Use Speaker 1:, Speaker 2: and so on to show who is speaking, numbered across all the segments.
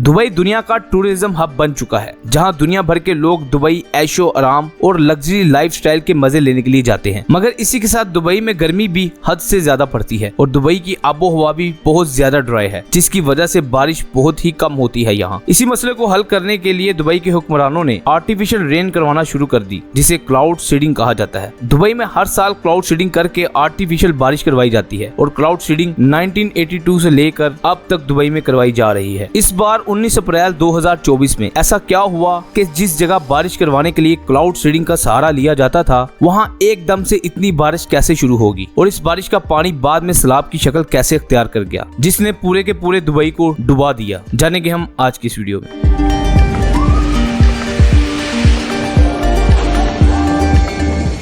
Speaker 1: Dubai दुनिया का tourism hub बन चुका है, जहां दुनिया भर के लोग दुबई ऐशो आराम और लग्जरी लाइफस्टाइल के मजे लेने के लिए जाते हैं। मगर इसी के साथ दुबई में गर्मी भी हद से ज्यादा पड़ती है और दुबई की आबो हवा भी बहुत ज्यादा ड्राई है, जिसकी वजह से बारिश बहुत ही कम होती है यहाँ। इसी मसले को हल करने के लिए दुबई के हुक्मरानों ने आर्टिफिशियल रेन करवाना शुरू कर दी, जिसे क्लाउड सीडिंग कहा जाता है। दुबई में हर साल क्लाउड सीडिंग करके आर्टिफिशियल बारिश करवाई जाती है और क्लाउड सीडिंग 1982 से लेकर अब तक दुबई में करवाई जा रही है। इस बार 19 अप्रैल 2024 में ऐसा क्या हुआ कि जिस जगह बारिश करवाने के लिए क्लाउड सीडिंग का सहारा लिया जाता था, वहां एकदम से इतनी बारिश कैसे शुरू होगी और इस बारिश का पानी बाद में सैलाब की शक्ल कैसे अख्तियार कर गया, जिसने पूरे के पूरे दुबई को डुबा दिया। जानेंगे हम आज की इस वीडियो में।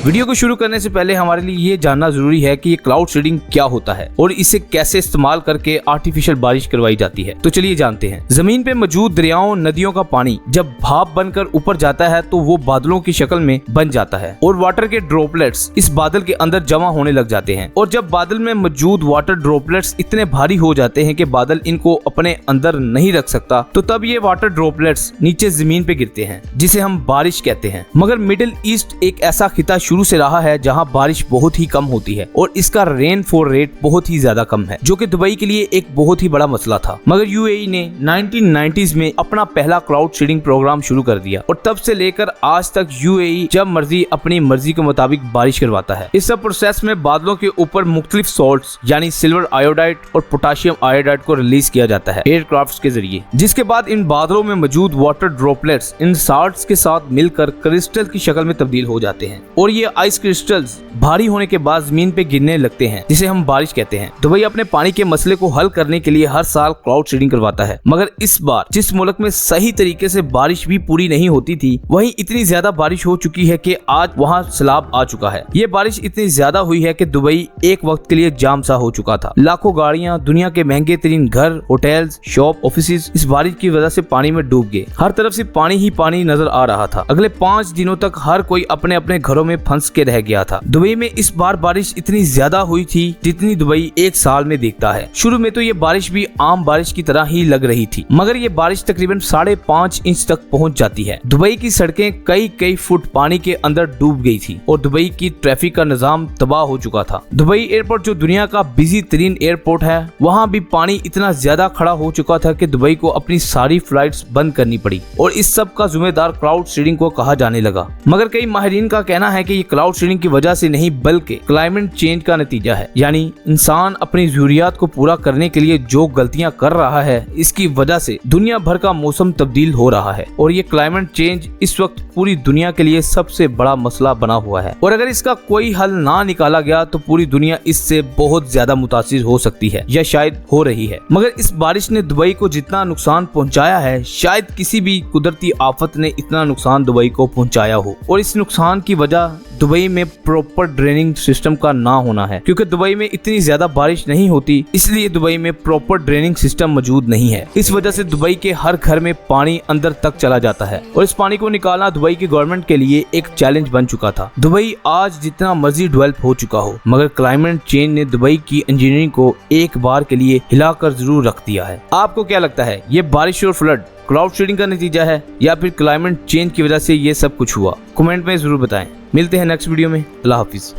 Speaker 1: वीडियो को शुरू करने से पहले हमारे लिए ये जानना जरूरी है कि ये क्लाउड सीडिंग क्या होता है और इसे कैसे इस्तेमाल करके आर्टिफिशियल बारिश करवाई जाती है। तो चलिए जानते हैं। जमीन पे मौजूद दरियाओं नदियों का पानी जब भाप बनकर ऊपर जाता है तो वो बादलों की शक्ल में बन जाता है और वाटर के ड्रॉपलेट्स इस बादल के अंदर जमा होने लग जाते हैं। और जब बादल में मौजूद वाटर ड्रॉपलेट्स इतने भारी हो जाते हैं कि बादल इनको अपने अंदर नहीं रख सकता, तो तब ये वाटर ड्रॉपलेट्स नीचे जमीन पे गिरते हैं, जिसे हम बारिश कहते हैं। मगर मिडिल ईस्ट एक ऐसा खिता शुरू से रहा है जहां बारिश बहुत ही कम होती है और इसका रेनफॉल रेट बहुत ही ज्यादा कम है, जो कि दुबई के लिए एक बहुत ही बड़ा मसला था। मगर यूएई ने 1990s में अपना पहला क्लाउड सीडिंग प्रोग्राम शुरू कर दिया और तब से लेकर आज तक यूएई जब मर्जी अपनी मर्जी के मुताबिक बारिश करवाता है। इस सब प्रोसेस में बादलों के ऊपर मुख्तलिफ सॉल्ट्स यानी सिल्वर आयोडाइड और पोटाशियम आयोडाइड को रिलीज किया जाता है एयरक्राफ्ट के जरिए, जिसके बाद इन बादलों में मौजूद वाटर ड्रॉपलेट्स इन साल्ट्स के साथ मिलकर क्रिस्टल की शक्ल में तब्दील हो जाते हैं और ये आइस क्रिस्टल्स भारी होने के बाद जमीन पे गिरने लगते हैं, जिसे हम बारिश कहते हैं। दुबई अपने पानी के मसले को हल करने के लिए हर साल क्लाउड सीडिंग करवाता है, मगर इस बार जिस मुल्क में सही तरीके से बारिश भी पूरी नहीं होती थी, वहीं इतनी ज्यादा बारिश हो चुकी है कि आज वहां सैलाब आ चुका है। ये बारिश इतनी ज्यादा हुई है कि दुबई एक वक्त के लिए जाम सा हो चुका था। लाखों गाड़ियां, दुनिया के महंगे तरीन घर, होटल्स, शॉप, ऑफिसेज इस बारिश की वजह से पानी में डूब गए। हर तरफ से पानी ही पानी नजर आ रहा था। अगले 5 दिनों तक हर कोई अपने अपने घरों में फंस के रह गया था। दुबई में इस बार बारिश इतनी ज्यादा हुई थी जितनी दुबई एक साल में देखता है। शुरू में तो ये बारिश भी आम बारिश की तरह ही लग रही थी, मगर ये बारिश तकरीबन 5.5 इंच तक पहुंच जाती है। दुबई की सड़कें कई फुट पानी के अंदर डूब गई थी और दुबई की ट्रैफिक का निजाम तबाह हो चुका था। दुबई एयरपोर्ट जो दुनिया का बिजी तरीन एयरपोर्ट है, वहाँ भी पानी इतना ज्यादा खड़ा हो चुका था कि दुबई को अपनी सारी फ्लाइट्स बंद करनी पड़ी और इस सब का जिम्मेदार क्लाउड सीडिंग को कहा जाने लगा। मगर कई माहिरीन का कहना है कि ये क्लाउड सीडिंग की वजह से नहीं बल्कि क्लाइमेट चेंज का नतीजा है, यानी इंसान अपनी जरूरियात को पूरा करने के लिए जो गलतियां कर रहा है, इसकी वजह से दुनिया भर का मौसम तब्दील हो रहा है और ये क्लाइमेट चेंज इस वक्त पूरी दुनिया के लिए सबसे बड़ा मसला बना हुआ है और अगर इसका कोई हल ना निकाला गया तो पूरी दुनिया इससे बहुत ज्यादा मुतासिर हो सकती है या शायद हो रही है। मगर इस बारिश ने दुबई को जितना नुकसान पहुंचाया है, शायद किसी भी कुदरती आफत ने इतना नुकसान दुबई को पहुंचाया हो और इस नुकसान की वजह दुबई में प्रॉपर ड्रेनिंग सिस्टम का ना होना है, क्योंकि दुबई में इतनी ज्यादा बारिश नहीं होती, इसलिए दुबई में प्रॉपर ड्रेनिंग सिस्टम मौजूद नहीं है। इस वजह से दुबई के हर घर में पानी अंदर तक चला जाता है और इस पानी को निकालना दुबई की गवर्नमेंट के लिए एक चैलेंज बन चुका था। दुबई आज जितना मर्जी डेवलप हो चुका हो, मगर क्लाइमेट चेंज ने दुबई की इंजीनियरिंग को एक बार के लिए हिलाकर जरूर रख दिया है। आपको क्या लगता है, ये बारिश और फ्लड क्लाउड सीडिंग का नतीजा है या फिर क्लाइमेट चेंज की वजह से ये सब कुछ हुआ? कमेंट में जरूर बताएं। मिलते हैं नेक्स्ट वीडियो में। अल्लाह हाफिज।